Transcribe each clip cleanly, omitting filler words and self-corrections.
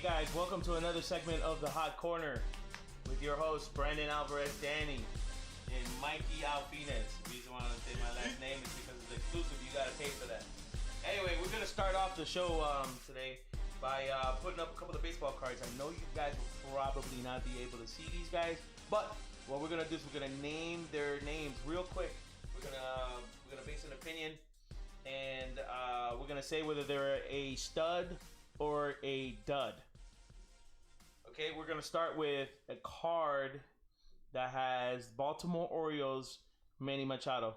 guys, welcome to another segment of the Hot Corner with your hosts Brandon Alvarez, Danny, and Mikey Alfinez. The reason why I don't say my last name is because it's exclusive. You gotta pay for that. Anyway, we're gonna start off the show today by putting up a couple of baseball cards. I know you guys will probably not be able to see these guys, but what we're gonna do is we're gonna name their names real quick. We're gonna base an opinion, and we're gonna say whether they're a stud or a dud. Okay, we're gonna start with a card that has Baltimore Orioles Manny Machado.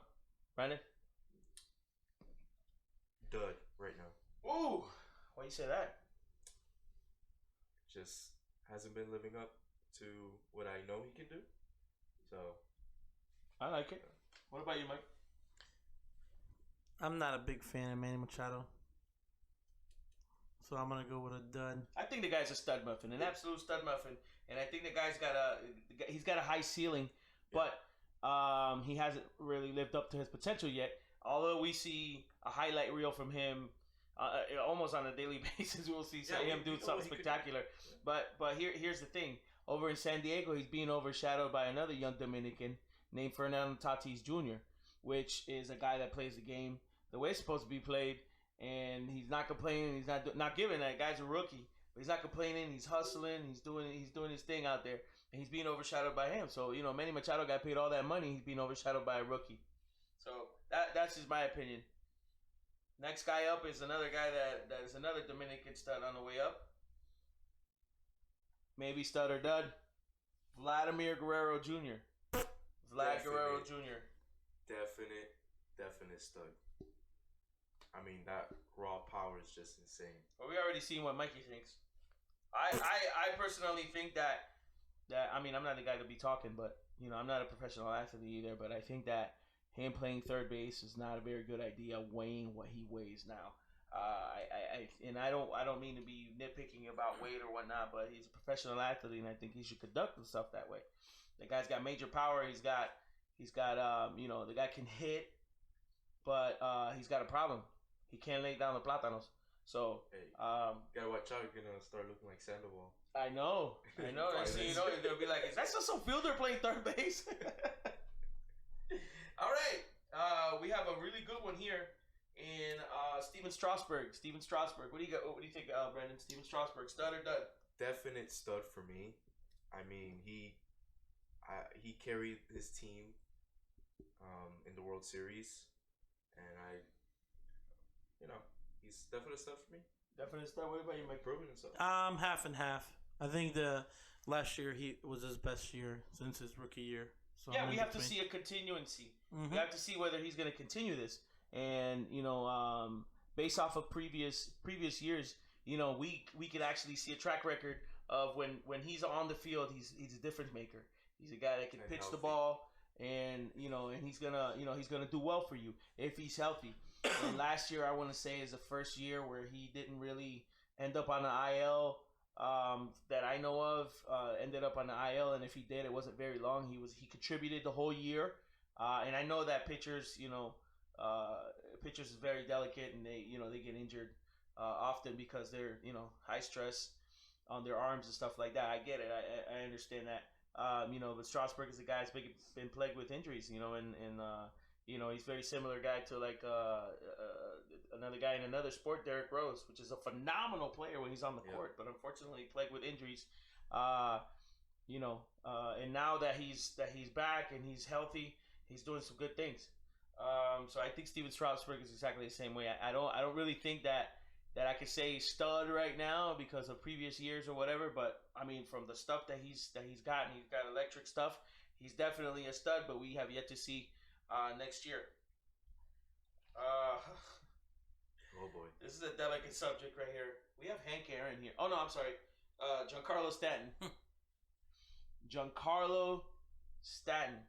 Brandon? Dud right now. Ooh, why you say that? Just hasn't been living up to what I know he can do. So I like it. What about you, Mike? I'm not a big fan of Manny Machado, so I'm gonna go with a dud. I think the guy's a stud muffin, an absolute stud muffin, and I think the guy's got a high ceiling, but he hasn't really lived up to his potential yet. Although we see a highlight reel from him almost on a daily basis, we'll see him do something spectacular. But here's the thing: over in San Diego, he's being overshadowed by another young Dominican named Fernando Tatis Jr., which is a guy that plays the game the way it's supposed to be played. And he's not complaining. He's not giving. That guy's a rookie, but he's not complaining. He's hustling. He's doing his thing out there, and he's being overshadowed by him. So Manny Machado got paid all that money. He's being overshadowed by a rookie. So that's just my opinion. Next guy up is another guy that is another Dominican stud on the way up. Maybe stud or dud. Vladimir Guerrero Jr. Guerrero Jr. Definite stud. I mean, that raw power is just insane. Well, we already seen what Mikey thinks. I personally think that I mean, I'm not the guy to be talking, but I'm not a professional athlete either. But I think that him playing third base is not a very good idea, weighing what he weighs now. I don't mean to be nitpicking about weight or whatnot, but he's a professional athlete, and I think he should conduct himself that way. The guy's got major power. He's got the guy can hit, but he's got a problem. He can't lay down the plátanos. So, hey, gotta watch out. You're gonna start looking like Sandoval. I know. They'll be like, is that just some fielder playing third base? All right. We have a really good one here in Steven Strasburg. What do you got? What do you think, Brandon? Steven Strasburg, stud or dud? Definite stud for me. I mean, he carried his team in the World Series, and he's definitely a stud for me. Definite stud. What about you, Mike? Proving himself. Half and half. I think the last year he was his best year since his rookie year. So yeah, we have to see a continuancy. Mm-hmm. We have to see whether he's going to continue this, and based off of previous years, we could actually see a track record of when he's on the field, he's a difference maker. He's a guy that can pitch the ball, and and he's gonna do well for you if he's healthy. And last year, I want to say, is the first year where he didn't really end up on the IL that I know of. Ended up on the IL, and if he did, it wasn't very long. He contributed the whole year, and I know that pitchers is very delicate, and they get injured often because they're high stress on their arms and stuff like that. I get it. I understand that. But Strasburg is a guy that's been plagued with injuries, and he's very similar guy to like another guy in another sport, Derrick Rose, which is a phenomenal player when he's on the court, but unfortunately plagued with injuries. And now that he's back and he's healthy, he's doing some good things. So I think Steven Strasburg is exactly the same way. I don't really think that I could say stud right now because of previous years or whatever. But I mean, from the stuff that he's got, and he's got electric stuff, he's definitely a stud. But we have yet to see next year. Oh boy, this is a delicate subject right here. We have Hank Aaron here. Oh no, I'm sorry, Giancarlo Stanton. Giancarlo Stanton.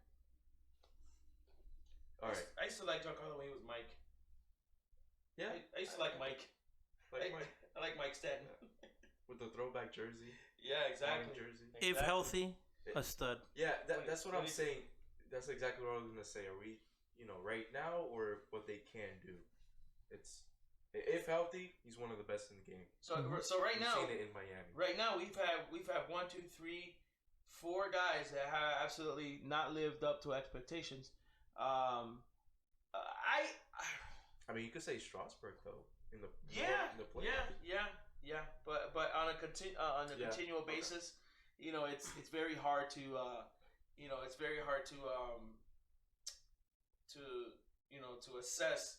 All right. I used to like Giancarlo when he was Mike. Yeah, I used to like Mike. I like Mike Stanton. With the throwback jersey. Yeah, exactly. Jersey. If healthy, a stud. Yeah, that's what I'm saying. That's exactly what I was gonna say. Are we, right now, or what they can do? It's If healthy, he's one of the best in the game. So right We've now, seen it in Miami. right now we've had 1, 2, 3, 4 guys that have absolutely not lived up to expectations. I mean, you could say Strasburg though in the Yeah, in the playoffs. yeah. But on a continual basis, it's very hard to to assess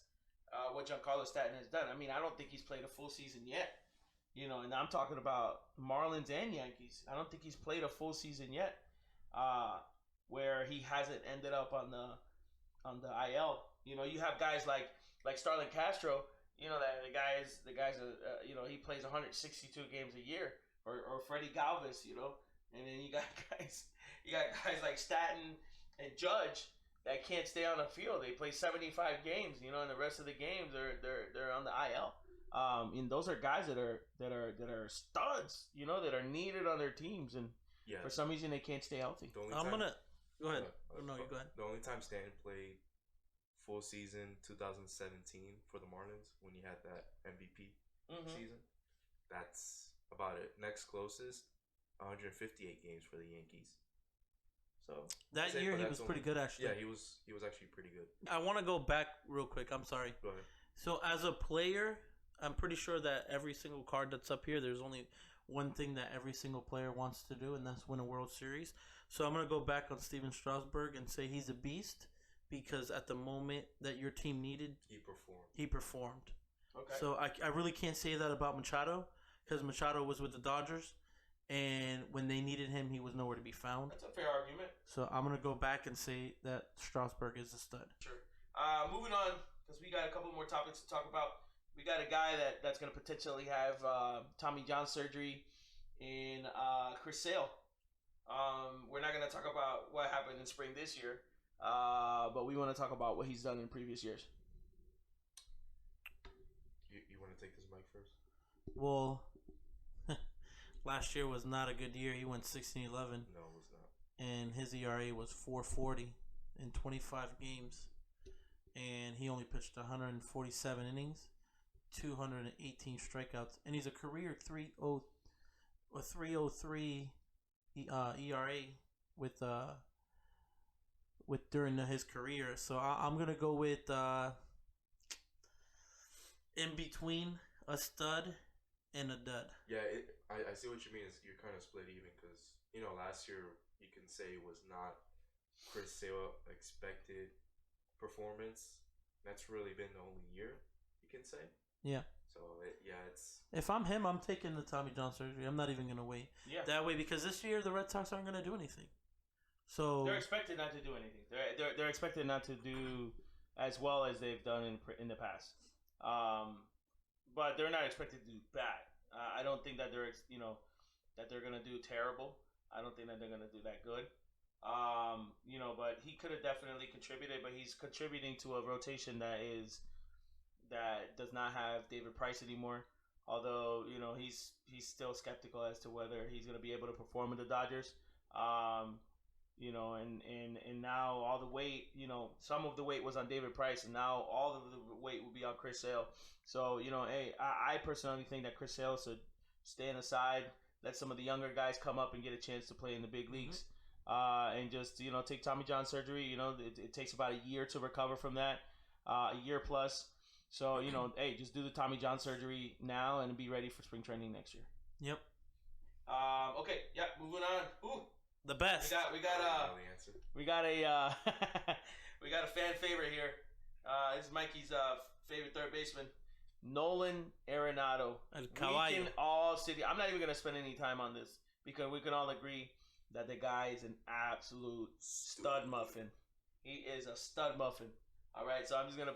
what Giancarlo Stanton has done. I mean, I don't think he's played a full season yet. And I'm talking about Marlins and Yankees. I don't think he's played a full season yet, where he hasn't ended up on the IL. You have guys like Starlin Castro. That the guy's he plays 162 games a year, or Freddie Galvis. And then you got guys like Stanton and Judge that can't stay on the field. They play 75 games, and the rest of the games they're on the IL. And those are guys that are studs, that are needed on their teams, and for some reason they can't stay healthy. Go ahead. No, you go ahead. The only time Stanton played full season 2017 for the Marlins when he had that MVP season. That's about it. Next closest, 158 games for the Yankees. So that year he was pretty good, actually. Yeah, he was actually pretty good. I want to go back real quick. I'm sorry. Go ahead. So as a player, I'm pretty sure that every single card that's up here, there's only one thing that every single player wants to do, and that's win a World Series. So I'm going to go back on Steven Strasburg and say he's a beast because at the moment that your team needed, he performed. Okay. So I really can't say that about Machado because Machado was with the Dodgers, and when they needed him, he was nowhere to be found. That's a fair argument. So I'm going to go back and say that Strasburg is a stud. Sure. Moving on, because we got a couple more topics to talk about. We got a guy that's going to potentially have Tommy John surgery in Chris Sale. We're not going to talk about what happened in spring this year, but we want to talk about what he's done in previous years. You want to take this mic first? Well, last year was not a good year. He went 16-11. No, it was not. And his ERA was 4.40 in 25 games. And he only pitched 147 innings, 218 strikeouts, and he's a career 3.03 ERA with during his career. So I'm gonna go with in between a stud and a dud. Yeah, I see what you mean. You're kind of split even because last year you can say was not Chris Sale expected performance. That's really been the only year you can say. Yeah. So it's. If I'm him, I'm taking the Tommy John surgery. I'm not even gonna wait. Yeah. That way, because this year the Red Sox aren't gonna do anything. So they're expected not to do anything. They're expected not to do as well as they've done in the past. But they're not expected to do bad. I don't think that they're gonna do terrible. I don't think that they're gonna do that good. But he could have definitely contributed. But he's contributing to a rotation that does not have David Price anymore. Although he's still skeptical as to whether he's gonna be able to perform with the Dodgers. And now all the weight, some of the weight was on David Price, and now all of the weight will be on Chris Sale. So, hey, I personally think that Chris Sale should stand aside, let some of the younger guys come up and get a chance to play in the big leagues, and just, take Tommy John surgery. It takes about a year to recover from that, a year plus. So, hey, just do the Tommy John surgery now and be ready for spring training next year. Yep. Okay, yeah, moving on. Ooh. The best. We got a fan favorite here. This is Mikey's favorite third baseman, Nolan Arenado. El Caballo. We can all I'm not even gonna spend any time on this because we can all agree that the guy is an absolute stud muffin. He is a stud muffin. All right, so I'm just gonna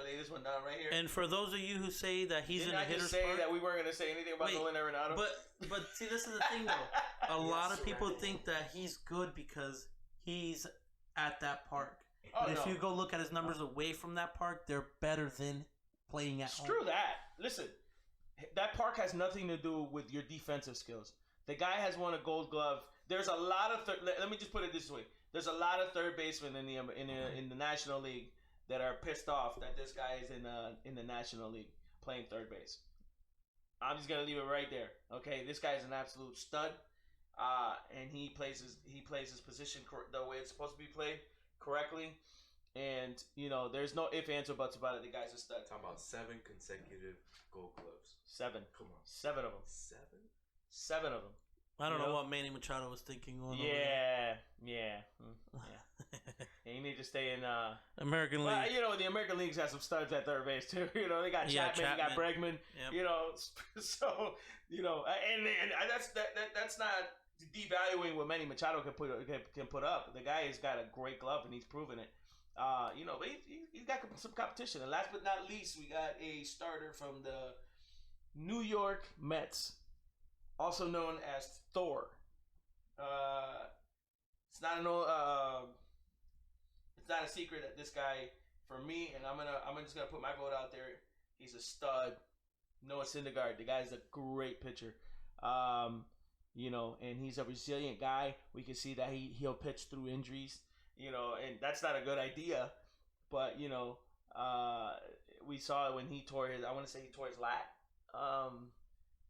lay this one down right here. And for those of you who say that he's in a hitter's say park, that we weren't gonna say anything about Nolan Arenado. But see, this is the thing though. A lot of people think that he's good because he's at that park. But if you go look at his numbers away from that park, they're better than playing at home. Screw that. Listen, that park has nothing to do with your defensive skills. The guy has won a Gold Glove. There's a lot of let me just put it this way. There's a lot of third basemen in the National League that are pissed off that this guy is in the National League playing third base. I'm just gonna leave it right there. Okay, this guy is an absolute stud, and he plays his position the way it's supposed to be played correctly. And there's no ifs, ands, or buts about it. The guy's a stud. Talking about 7 consecutive Gold Gloves. 7. Come on, 7 of them. 7. 7 of them. I don't know what Manny Machado was thinking. Yeah. And you need to stay in American League. The American Leagues has some studs at third base too. They got Chapman, you got Bregman. Yep. So and that's not devaluing what Manny Machado can put up. The guy has got a great glove and he's proven it. But he's got some competition. And last but not least, we got a starter from the New York Mets, also known as Thor. It's not a secret that this guy, for me, and I'm just gonna put my vote out there. He's a stud. Noah Syndergaard. The guy's a great pitcher. And he's a resilient guy. We can see that he'll pitch through injuries. And that's not a good idea. But we saw it when he tore his. I want to say he tore his lat.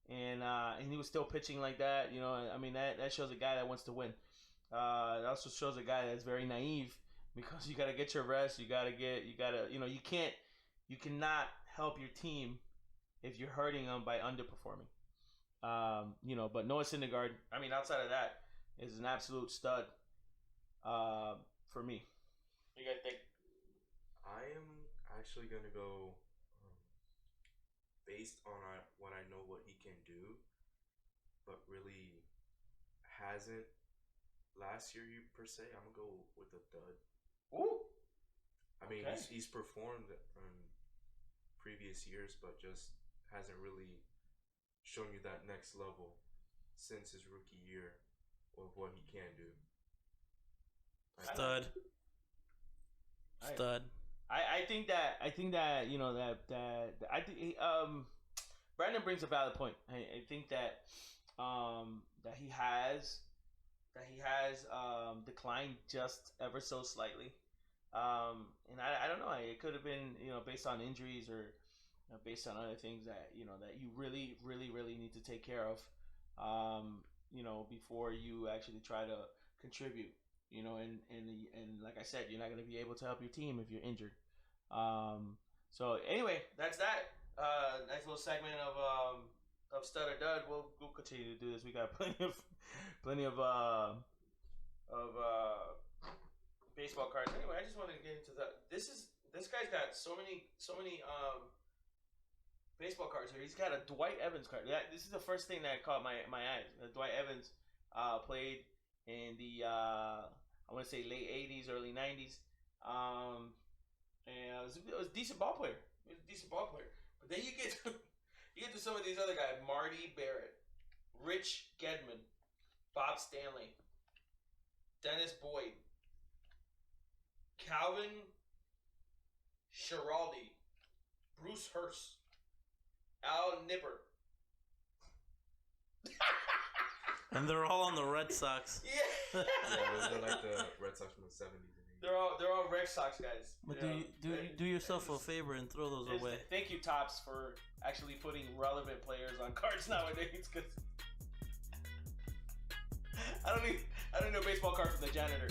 And he was still pitching like that. That shows a guy that wants to win. It also shows a guy that's very naive, because you gotta get your rest. You cannot help your team if you're hurting them by underperforming. But Noah Syndergaard, outside of that, is an absolute stud. For me. What do you guys think? I am actually gonna go based on what I know what he can do, but really hasn't last year per se. I'm gonna go with a dud. Ooh. Okay. He's performed in previous years, but just hasn't really shown you that next level since his rookie year of what he can do. Stud. I think that Brandon brings a valid point. I think that he has declined just ever so slightly. And I don't know. It could have been based on injuries or based on other things that that you really need to take care of. Before you actually try to contribute. And like I said, you're not going to be able to help your team if you're injured. So anyway, that's that. Nice little segment of Stud or Dud. We'll continue to do this. We got plenty of baseball cards. Anyway, I just wanted to get into that. This guy's got so many baseball cards here. He's got a Dwight Evans card. This is the first thing that caught my eyes. Dwight Evans played in the I want to say late 80s, early 90s. And it was a decent ball player. But then you get to some of these other guys: Marty Barrett, Rich Gedman, Bob Stanley, Dennis Boyd, Calvin Schiraldi, Bruce Hurst, Al Nipper. And they're all on the Red Sox. Yeah. They're like the Red Sox from the 70s. They're all Red Sox guys. But do yourself a favor and throw those away. Thank you, Topps, for actually putting relevant players on cards nowadays. Cause I don't need a baseball card from the janitor.